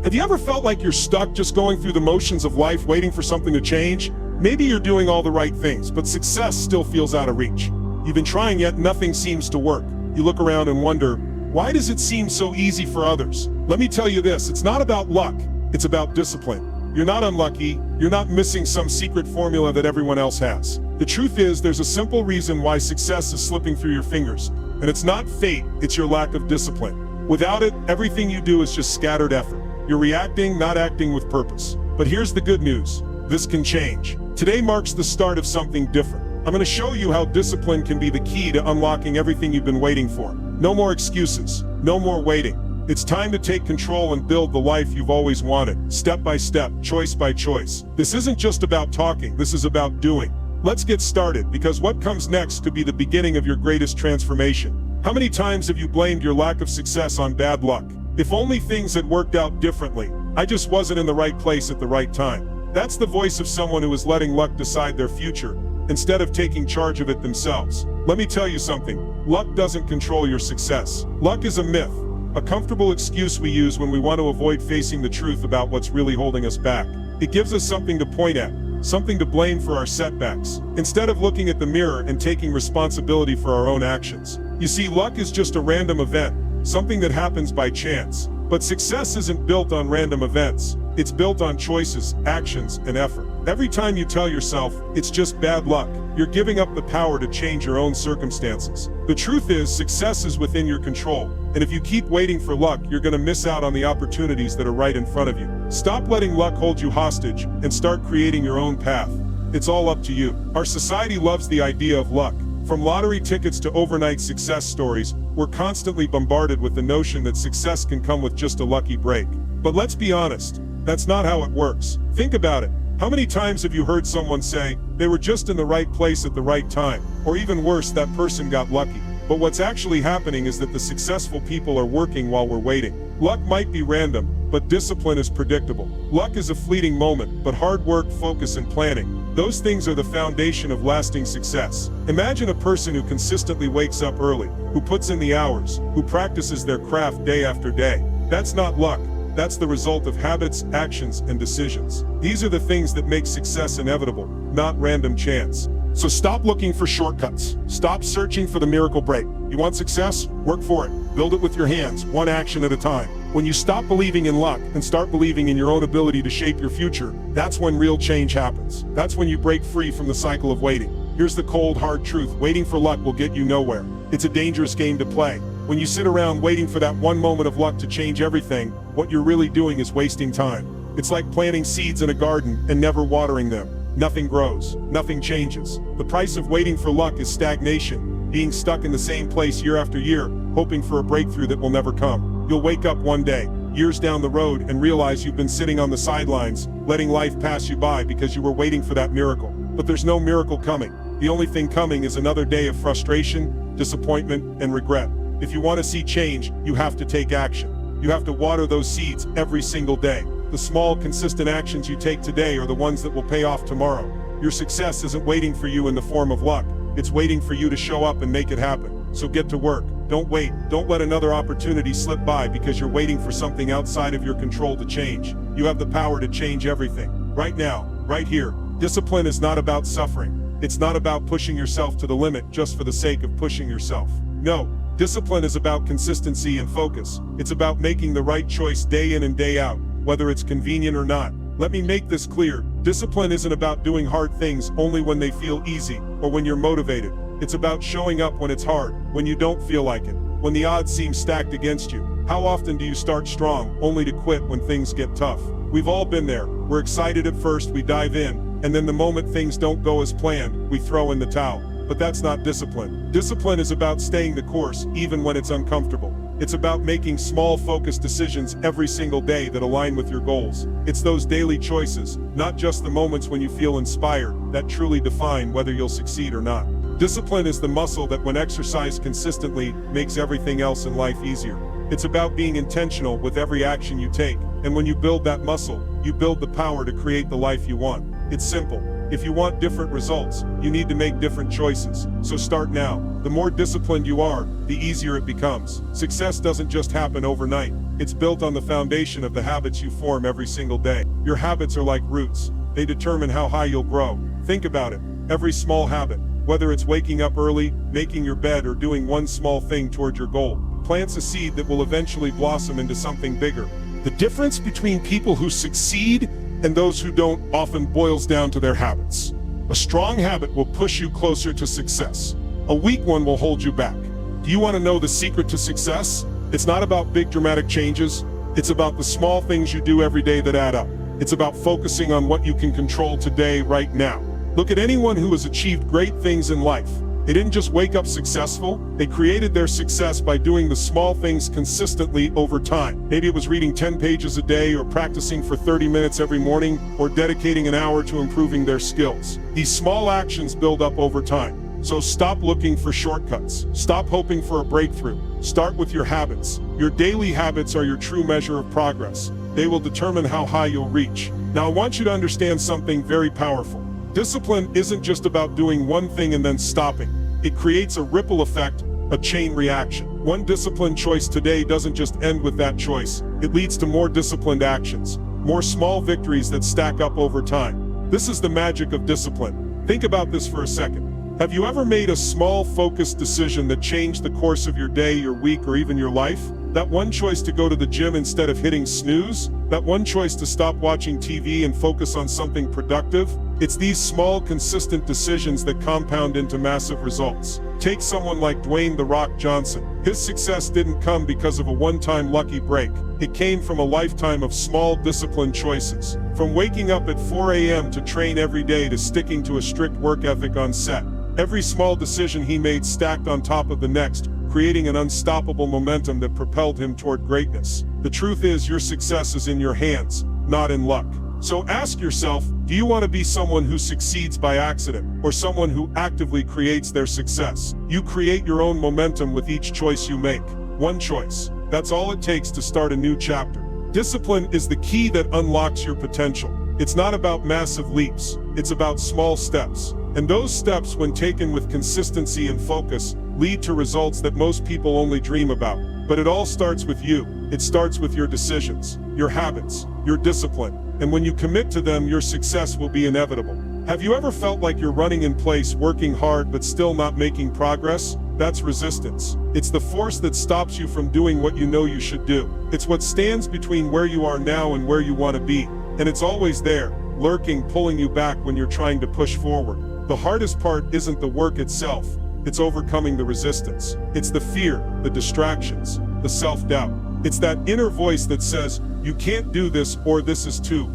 Have you ever felt like you're stuck just going through the motions of life waiting for something to change? Maybe you're doing all the right things, but success still feels out of reach. You've been trying yet nothing seems to work. You look around and wonder, why does it seem so easy for others? Let me tell you this, it's not about luck, it's about discipline. You're not unlucky, you're not missing some secret formula that everyone else has. The truth is, there's a simple reason why success is slipping through your fingers, and it's not fate, it's your lack of discipline. Without it, everything you do is just scattered effort. You're reacting, not acting with purpose. But here's the good news, this can change. Today marks the start of something different. I'm going to show you how discipline can be the key to unlocking everything you've been waiting for. No more excuses, no more waiting. It's time to take control and build the life you've always wanted, step by step, choice by choice. This isn't just about talking, this is about doing. Let's get started, because what comes next could be the beginning of your greatest transformation. How many times have you blamed your lack of success on bad luck? If only things had worked out differently. I just wasn't in the right place at the right time. That's the voice of someone who is letting luck decide their future, instead of taking charge of it themselves. Let me tell you something, luck doesn't control your success. Luck is a myth. A comfortable excuse we use when we want to avoid facing the truth about what's really holding us back. It gives us something to point at, something to blame for our setbacks, instead of looking at the mirror and taking responsibility for our own actions. You see, luck is just a random event, something that happens by chance. But success isn't built on random events. It's built on choices, actions, and effort. Every time you tell yourself, it's just bad luck, you're giving up the power to change your own circumstances. The truth is, success is within your control. And if you keep waiting for luck, you're going to miss out on the opportunities that are right in front of you. Stop letting luck hold you hostage and start creating your own path. It's all up to you. Our society loves the idea of luck. From lottery tickets to overnight success stories, we're constantly bombarded with the notion that success can come with just a lucky break. But let's be honest, that's not how it works. Think about it. How many times have you heard someone say, they were just in the right place at the right time? Or even worse, that person got lucky. But what's actually happening is that the successful people are working while we're waiting. Luck might be random, but discipline is predictable. Luck is a fleeting moment, but hard work, focus, and planning, those things are the foundation of lasting success. Imagine a person who consistently wakes up early, who puts in the hours, who practices their craft day after day. That's not luck. That's the result of habits, actions, and decisions. These are the things that make success inevitable, not random chance. So stop looking for shortcuts. Stop searching for the miracle break. You want success? Work for it. Build it with your hands, one action at a time. When you stop believing in luck and start believing in your own ability to shape your future, that's when real change happens. That's when you break free from the cycle of waiting. Here's the cold, hard truth. Waiting for luck will get you nowhere. It's a dangerous game to play. When you sit around waiting for that one moment of luck to change everything, what you're really doing is wasting time. It's like planting seeds in a garden and never watering them. Nothing grows, nothing changes. The price of waiting for luck is stagnation, being stuck in the same place year after year, hoping for a breakthrough that will never come. You'll wake up one day, years down the road, and realize you've been sitting on the sidelines, letting life pass you by because you were waiting for that miracle. But there's no miracle coming. The only thing coming is another day of frustration, disappointment, and regret. If you want to see change, you have to take action. You have to water those seeds every single day. The small, consistent actions you take today are the ones that will pay off tomorrow. Your success isn't waiting for you in the form of luck. It's waiting for you to show up and make it happen. So get to work. Don't wait. Don't let another opportunity slip by because you're waiting for something outside of your control to change. You have the power to change everything. Right now, right here. Discipline is not about suffering. It's not about pushing yourself to the limit just for the sake of pushing yourself. No. Discipline is about consistency and focus. It's about making the right choice day in and day out, whether it's convenient or not. Let me make this clear. Discipline isn't about doing hard things only when they feel easy or when you're motivated. It's about showing up when it's hard, when you don't feel like it, when the odds seem stacked against you. How often do you start strong only to quit when things get tough? We've all been there. We're excited at first, we dive in, and then the moment things don't go as planned, we throw in the towel. But that's not discipline. Discipline is about staying the course, even when it's uncomfortable. It's about making small, focused decisions every single day that align with your goals. It's those daily choices, not just the moments when you feel inspired, that truly define whether you'll succeed or not. Discipline is the muscle that, when exercised consistently, makes everything else in life easier. It's about being intentional with every action you take, and when you build that muscle, you build the power to create the life you want. It's simple. If you want different results, you need to make different choices. So start now. The more disciplined you are, the easier it becomes. Success doesn't just happen overnight. It's built on the foundation of the habits you form every single day. Your habits are like roots. They determine how high you'll grow. Think about it. Every small habit, whether it's waking up early, making your bed, or doing one small thing toward your goal, plants a seed that will eventually blossom into something bigger. The difference between people who succeed and those who don't often boils down to their habits. A strong habit will push you closer to success. A weak one will hold you back. Do you want to know the secret to success? It's not about big dramatic changes. It's about the small things you do every day that add up. It's about focusing on what you can control today, right now. Look at anyone who has achieved great things in life. They didn't just wake up successful, they created their success by doing the small things consistently over time. Maybe it was reading 10 pages a day, or practicing for 30 minutes every morning, or dedicating an hour to improving their skills. These small actions build up over time. So stop looking for shortcuts. Stop hoping for a breakthrough. Start with your habits. Your daily habits are your true measure of progress. They will determine how high you'll reach. Now I want you to understand something very powerful. Discipline isn't just about doing one thing and then stopping. It creates a ripple effect, a chain reaction. One disciplined choice today doesn't just end with that choice. It leads to more disciplined actions, more small victories that stack up over time. This is the magic of discipline. Think about this for a second. Have you ever made a small, focused decision that changed the course of your day, your week, or even your life? That one choice to go to the gym instead of hitting snooze? That one choice to stop watching TV and focus on something productive? It's these small, consistent decisions that compound into massive results. Take someone like Dwayne "The Rock" Johnson. His success didn't come because of a one-time lucky break. It came from a lifetime of small, disciplined choices. From waking up at 4 a.m. to train every day to sticking to a strict work ethic on set. Every small decision he made stacked on top of the next, creating an unstoppable momentum that propelled him toward greatness. The truth is, your success is in your hands, not in luck. So ask yourself, do you want to be someone who succeeds by accident, or someone who actively creates their success? You create your own momentum with each choice you make. One choice. That's all it takes to start a new chapter. Discipline is the key that unlocks your potential. It's not about massive leaps. It's about small steps. And those steps, when taken with consistency and focus, lead to results that most people only dream about. But it all starts with you. It starts with your decisions, your habits, your discipline. And when you commit to them, your success will be inevitable. Have you ever felt like you're running in place, working hard, but still not making progress? That's resistance. It's the force that stops you from doing what you know you should do. It's what stands between where you are now and where you want to be. And it's always there, lurking, pulling you back when you're trying to push forward. The hardest part isn't the work itself. It's overcoming the resistance. It's the fear, the distractions, the self-doubt. It's that inner voice that says, you can't do this, or this is too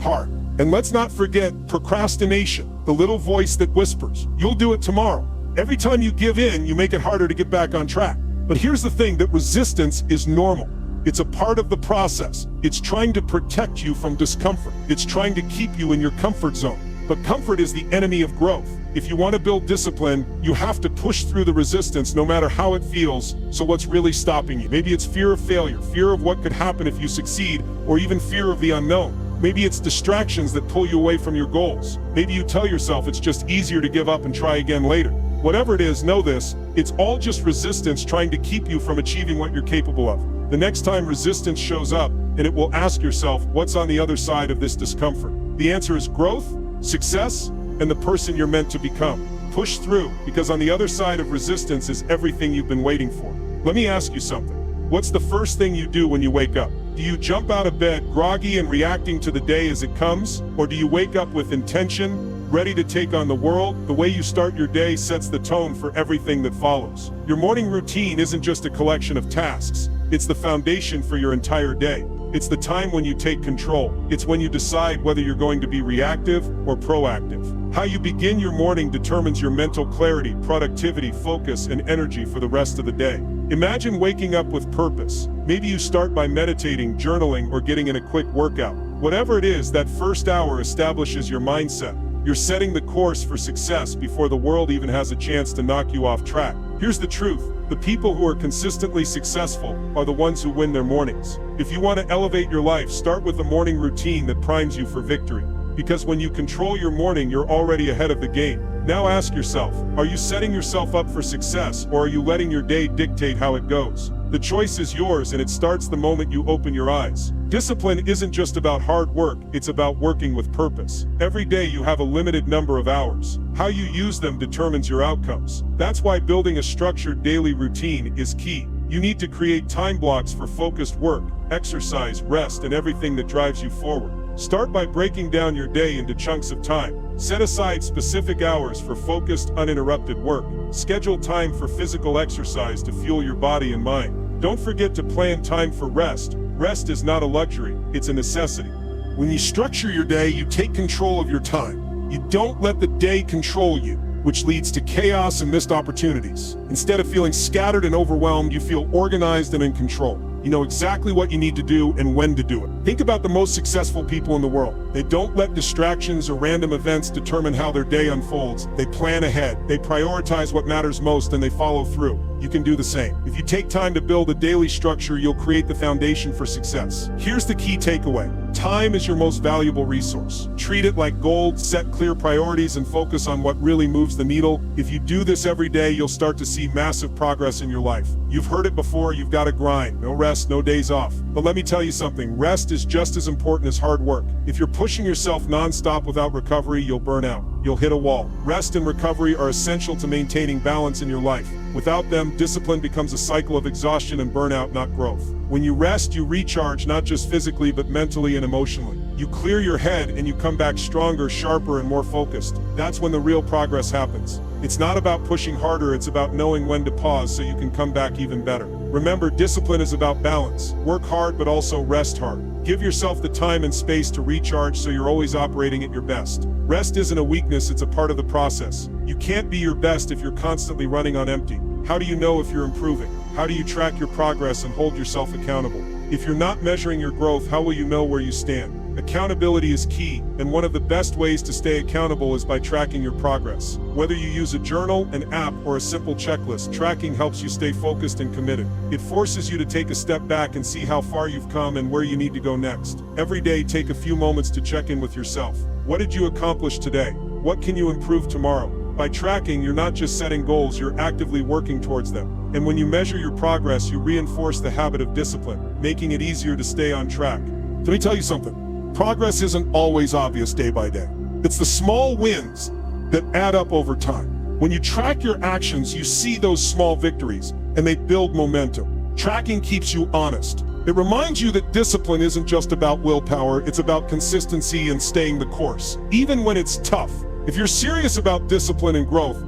hard. And let's not forget procrastination, the little voice that whispers, you'll do it tomorrow. Every time you give in, you make it harder to get back on track. But here's the thing, that resistance is normal. It's a part of the process. It's trying to protect you from discomfort. It's trying to keep you in your comfort zone. But comfort is the enemy of growth. If you want to build discipline, you have to push through the resistance no matter how it feels. So what's really stopping you? Maybe it's fear of failure, fear of what could happen if you succeed, or even fear of the unknown. Maybe it's distractions that pull you away from your goals. Maybe you tell yourself it's just easier to give up and try again later. Whatever it is, know this, it's all just resistance trying to keep you from achieving what you're capable of. The next time resistance shows up, and it will ask yourself, what's on the other side of this discomfort? The answer is growth, success, and the person you're meant to become. Push through, because on the other side of resistance is everything you've been waiting for. Let me ask you something. What's the first thing you do when you wake up? Do you jump out of bed groggy and reacting to the day as it comes? Or do you wake up with intention, ready to take on the world? The way you start your day sets the tone for everything that follows. Your morning routine isn't just a collection of tasks. It's the foundation for your entire day. It's the time when you take control. It's when you decide whether you're going to be reactive or proactive. How you begin your morning determines your mental clarity, productivity, focus, and energy for the rest of the day. Imagine waking up with purpose. Maybe you start by meditating, journaling, or getting in a quick workout. Whatever it is, that first hour establishes your mindset. You're setting the course for success before the world even has a chance to knock you off track. Here's the truth. The people who are consistently successful are the ones who win their mornings. If you want to elevate your life, start with a morning routine that primes you for victory. Because when you control your morning, you're already ahead of the game. Now ask yourself, are you setting yourself up for success, or are you letting your day dictate how it goes? The choice is yours, and it starts the moment you open your eyes. Discipline isn't just about hard work, it's about working with purpose. Every day you have a limited number of hours. How you use them determines your outcomes. That's why building a structured daily routine is key. You need to create time blocks for focused work, exercise, rest, and everything that drives you forward. Start by breaking down your day into chunks of time. Set aside specific hours for focused, uninterrupted work. Schedule time for physical exercise to fuel your body and mind. Don't forget to plan time for rest. Rest is not a luxury, it's a necessity. When you structure your day, you take control of your time. You don't let the day control you, which leads to chaos and missed opportunities. Instead of feeling scattered and overwhelmed, you feel organized and in control. You know exactly what you need to do and when to do it. Think about the most successful people in the world. They don't let distractions or random events determine how their day unfolds. They plan ahead, they prioritize what matters most, and they follow through. You can do the same. If you take time to build a daily structure, you'll create the foundation for success. Here's the key takeaway. Time is your most valuable resource. Treat it like gold, set clear priorities, and focus on what really moves the needle. If you do this every day, you'll start to see massive progress in your life. You've heard it before, you've got to grind. No rest, no days off. But let me tell you something, rest is just as important as hard work. If you're pushing yourself non-stop without recovery, you'll burn out. You'll hit a wall. Rest and recovery are essential to maintaining balance in your life. Without them, discipline becomes a cycle of exhaustion and burnout, not growth. When you rest, you recharge not just physically but mentally and emotionally. You clear your head and you come back stronger, sharper, and more focused. That's when the real progress happens. It's not about pushing harder, it's about knowing when to pause so you can come back even better. Remember, discipline is about balance. Work hard but also rest hard. Give yourself the time and space to recharge so you're always operating at your best. Rest isn't a weakness, it's a part of the process. You can't be your best if you're constantly running on empty. How do you know if you're improving? How do you track your progress and hold yourself accountable? If you're not measuring your growth, how will you know where you stand? Accountability is key, and one of the best ways to stay accountable is by tracking your progress. Whether you use a journal, an app, or a simple checklist, tracking helps you stay focused and committed. It forces you to take a step back and see how far you've come and where you need to go next. Every day, take a few moments to check in with yourself. What did you accomplish today? What can you improve tomorrow? By tracking, you're not just setting goals, you're actively working towards them. And when you measure your progress, you reinforce the habit of discipline, making it easier to stay on track. Let me tell you something. Progress isn't always obvious day by day. It's the small wins that add up over time. When you track your actions, you see those small victories, and they build momentum. Tracking keeps you honest. It reminds you that discipline isn't just about willpower, it's about consistency and staying the course, even when it's tough. If you're serious about discipline and growth,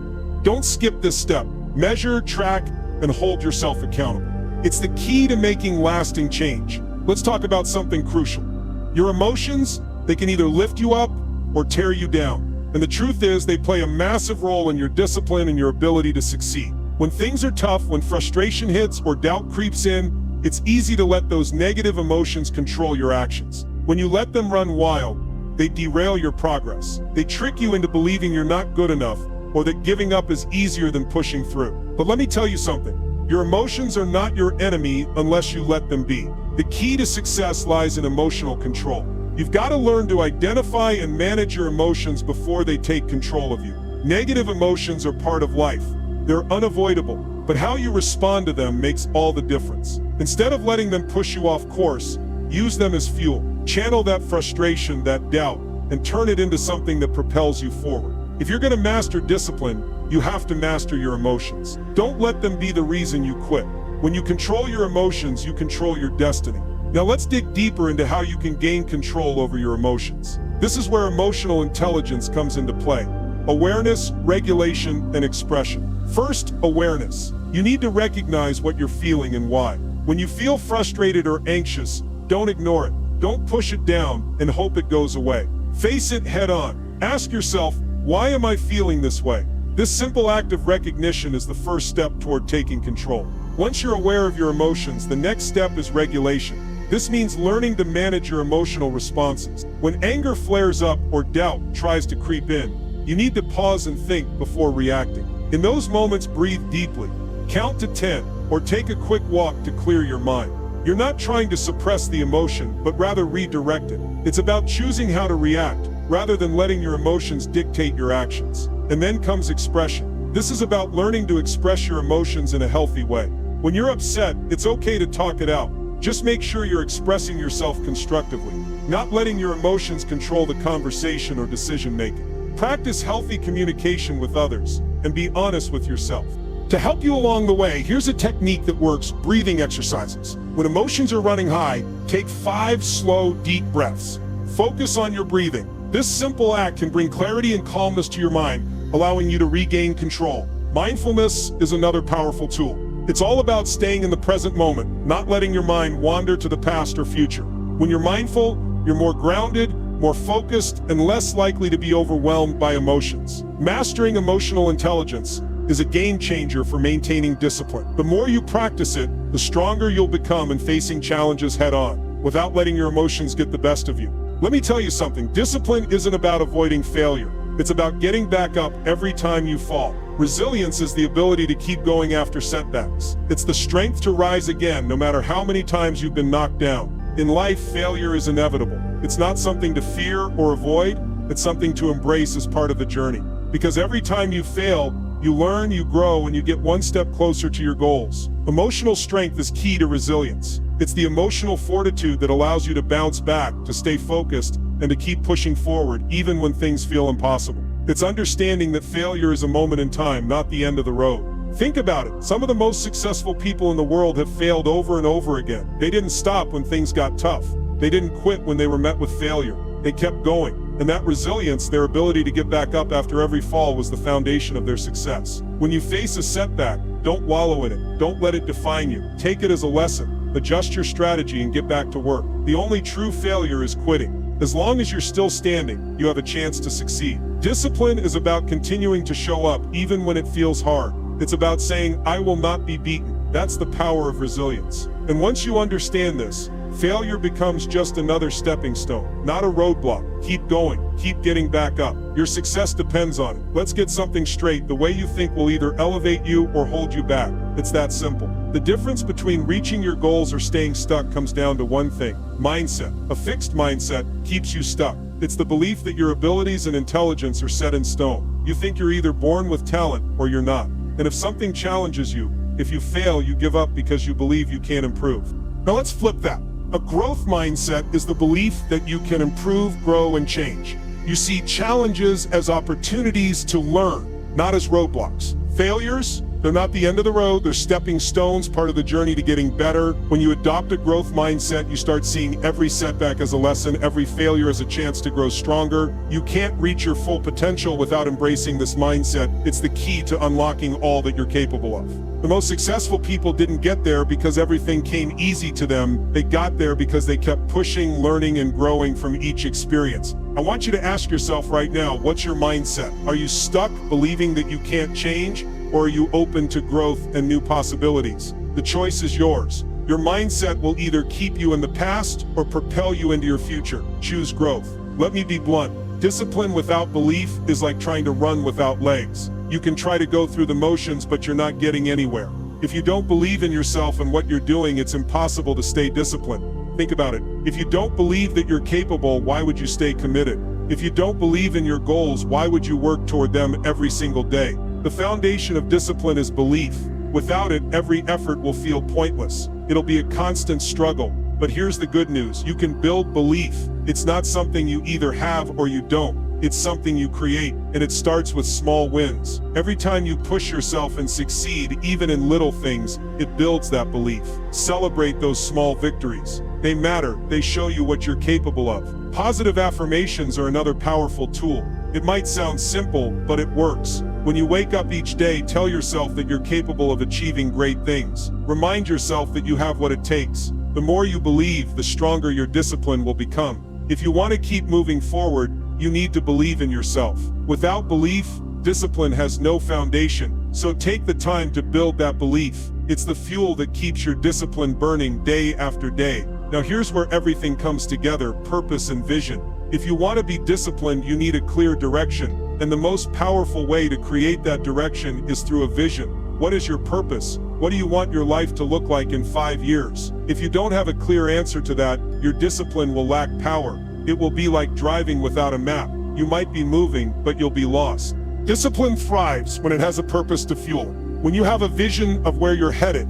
don't skip this step. Measure, track, and hold yourself accountable. It's the key to making lasting change. Let's talk about something crucial. Your emotions, they can either lift you up or tear you down. And the truth is, they play a massive role in your discipline and your ability to succeed. When things are tough, when frustration hits or doubt creeps in, it's easy to let those negative emotions control your actions. When you let them run wild, they derail your progress. They trick you into believing you're not good enough or that giving up is easier than pushing through. But let me tell you something. Your emotions are not your enemy unless you let them be. The key to success lies in emotional control. You've got to learn to identify and manage your emotions before they take control of you. Negative emotions are part of life. They're unavoidable, but how you respond to them makes all the difference. Instead of letting them push you off course, use them as fuel. Channel that frustration, that doubt, and turn it into something that propels you forward. If you're going to master discipline, you have to master your emotions. Don't let them be the reason you quit. When you control your emotions, you control your destiny. Now let's dig deeper into how you can gain control over your emotions. This is where emotional intelligence comes into play. Awareness, regulation, and expression. First, awareness. You need to recognize what you're feeling and why. When you feel frustrated or anxious, don't ignore it. Don't push it down and hope it goes away. Face it head on. Ask yourself, why am I feeling this way? This simple act of recognition is the first step toward taking control. Once you're aware of your emotions, the next step is regulation. This means learning to manage your emotional responses. When anger flares up or doubt tries to creep in, you need to pause and think before reacting. In those moments, breathe deeply, count to 10, or take a quick walk to clear your mind. You're not trying to suppress the emotion, but rather redirect it. It's about choosing how to react, rather than letting your emotions dictate your actions. And then comes expression. This is about learning to express your emotions in a healthy way. When you're upset, it's okay to talk it out. Just make sure you're expressing yourself constructively, not letting your emotions control the conversation or decision making. Practice healthy communication with others and be honest with yourself. To help you along the way, here's a technique that works: breathing exercises. When emotions are running high, take 5 slow, deep breaths. Focus on your breathing. This simple act can bring clarity and calmness to your mind, allowing you to regain control. Mindfulness is another powerful tool. It's all about staying in the present moment, not letting your mind wander to the past or future. When you're mindful, you're more grounded, more focused, and less likely to be overwhelmed by emotions. Mastering emotional intelligence is a game changer for maintaining discipline. The more you practice it, the stronger you'll become in facing challenges head-on, without letting your emotions get the best of you. Let me tell you something: discipline isn't about avoiding failure. It's about getting back up every time you fall. Resilience is the ability to keep going after setbacks. It's the strength to rise again no matter how many times you've been knocked down. In life, failure is inevitable. It's not something to fear or avoid, it's something to embrace as part of the journey. Because every time you fail, you learn, you grow, and you get one step closer to your goals. Emotional strength is key to resilience. It's the emotional fortitude that allows you to bounce back, to stay focused, and to keep pushing forward even when things feel impossible. It's understanding that failure is a moment in time, not the end of the road. Think about it. Some of the most successful people in the world have failed over and over again. They didn't stop when things got tough. They didn't quit when they were met with failure. They kept going. And that resilience, their ability to get back up after every fall, was the foundation of their success. When you face a setback, don't wallow in it. Don't let it define you. Take it as a lesson. Adjust your strategy and get back to work. The only true failure is quitting. As long as you're still standing, you have a chance to succeed. Discipline is about continuing to show up even when it feels hard. It's about saying, "I will not be beaten." That's the power of resilience. And once you understand this, failure becomes just another stepping stone, not a roadblock. Keep going, keep getting back up. Your success depends on it. Let's get something straight: the way you think will either elevate you or hold you back. It's that simple. The difference between reaching your goals or staying stuck comes down to one thing: mindset. A fixed mindset keeps you stuck. It's the belief that your abilities and intelligence are set in stone. You think you're either born with talent or you're not. And if something challenges you, if you fail, you give up because you believe you can't improve. Now let's flip that. A growth mindset is the belief that you can improve, grow, and change. You see challenges as opportunities to learn, not as roadblocks. Failures, they're not the end of the road, they're stepping stones, part of the journey to getting better. When you adopt a growth mindset, you start seeing every setback as a lesson, every failure as a chance to grow stronger. You can't reach your full potential without embracing this mindset. It's the key to unlocking all that you're capable of. The most successful people didn't get there because everything came easy to them. They got there because they kept pushing, learning, and growing from each experience. I want you to ask yourself right now, what's your mindset? Are you stuck believing that you can't change? Or are you open to growth and new possibilities? The choice is yours. Your mindset will either keep you in the past or propel you into your future. Choose growth. Let me be blunt. Discipline without belief is like trying to run without legs. You can try to go through the motions, but you're not getting anywhere. If you don't believe in yourself and what you're doing, it's impossible to stay disciplined. Think about it. If you don't believe that you're capable, why would you stay committed? If you don't believe in your goals, why would you work toward them every single day? The foundation of discipline is belief. Without it, every effort will feel pointless. It'll be a constant struggle. But here's the good news: you can build belief. It's not something you either have or you don't. It's something you create, and it starts with small wins. Every time you push yourself and succeed, even in little things, it builds that belief. Celebrate those small victories. They matter. They show you what you're capable of. Positive affirmations are another powerful tool. It might sound simple, but it works. When you wake up each day, tell yourself that you're capable of achieving great things. Remind yourself that you have what it takes. The more you believe, the stronger your discipline will become. If you want to keep moving forward, you need to believe in yourself. Without belief, discipline has no foundation. So take the time to build that belief. It's the fuel that keeps your discipline burning day after day. Now here's where everything comes together: purpose and vision. If you want to be disciplined, you need a clear direction. And the most powerful way to create that direction is through a vision. What is your purpose? What do you want your life to look like in 5 years? If you don't have a clear answer to that, your discipline will lack power. It will be like driving without a map. You might be moving, but you'll be lost. Discipline thrives when it has a purpose to fuel. When you have a vision of where you're headed,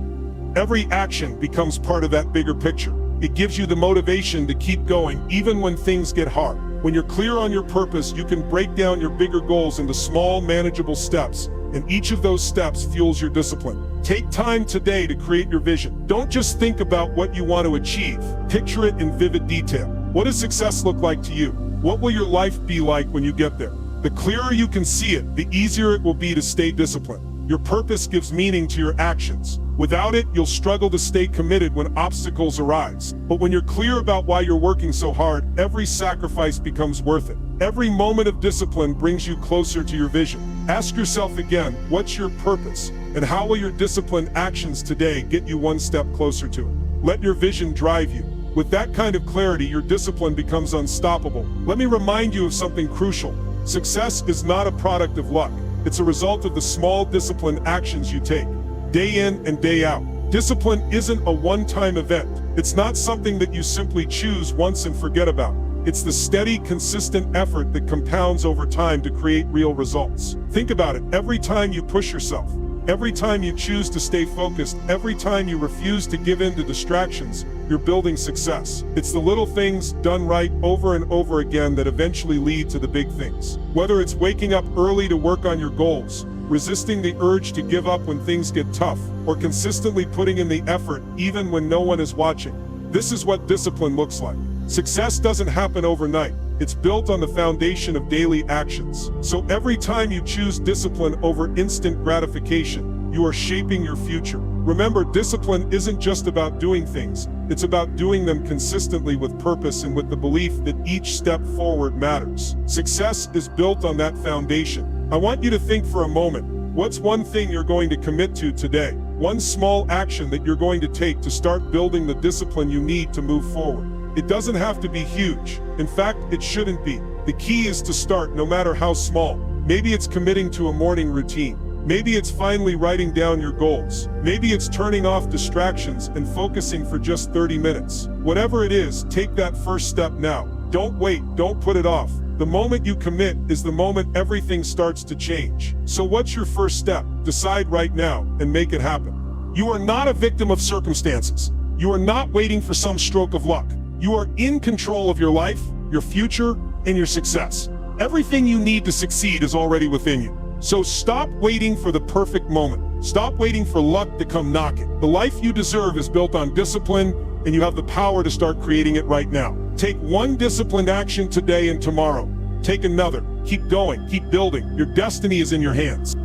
Every action becomes part of that bigger picture. It gives you the motivation to keep going even when things get hard. When you're clear on your purpose, you can break down your bigger goals into small, manageable steps, and each of those steps fuels your discipline. Take time today to create your vision. Don't just think about what you want to achieve. Picture it in vivid detail. What does success look like to you? What will your life be like when you get there? The clearer you can see it, the easier it will be to stay disciplined. Your purpose gives meaning to your actions. Without it, you'll struggle to stay committed when obstacles arise. But when you're clear about why you're working so hard, every sacrifice becomes worth it. Every moment of discipline brings you closer to your vision. Ask yourself again, what's your purpose? And how will your disciplined actions today get you one step closer to it? Let your vision drive you. With that kind of clarity, your discipline becomes unstoppable. Let me remind you of something crucial. Success is not a product of luck. It's a result of the small disciplined actions you take, day in and day out. Discipline isn't a one-time event. It's not something that you simply choose once and forget about. It's the steady, consistent effort that compounds over time to create real results. Think about it. Every time you push yourself, every time you choose to stay focused, every time you refuse to give in to distractions, you're building success. It's the little things done right over and over again that eventually lead to the big things. Whether it's waking up early to work on your goals, resisting the urge to give up when things get tough, or consistently putting in the effort even when no one is watching. This is what discipline looks like. Success doesn't happen overnight. It's built on the foundation of daily actions. So every time you choose discipline over instant gratification, you are shaping your future. Remember, discipline isn't just about doing things. It's about doing them consistently with purpose and with the belief that each step forward matters. Success is built on that foundation. I want you to think for a moment. What's one thing you're going to commit to today? One small action that you're going to take to start building the discipline you need to move forward. It doesn't have to be huge. In fact, it shouldn't be. The key is to start, no matter how small. Maybe it's committing to a morning routine. Maybe it's finally writing down your goals. Maybe it's turning off distractions and focusing for just 30 minutes. Whatever it is, take that first step now. Don't wait, don't put it off. The moment you commit is the moment everything starts to change. So what's your first step? Decide right now and make it happen. You are not a victim of circumstances. You are not waiting for some stroke of luck. You are in control of your life, your future, and your success. Everything you need to succeed is already within you. So stop waiting for the perfect moment. Stop waiting for luck to come knocking. The life you deserve is built on discipline, and you have the power to start creating it right now. Take one disciplined action today and tomorrow. Take another. Keep going. Keep building. Your destiny is in your hands.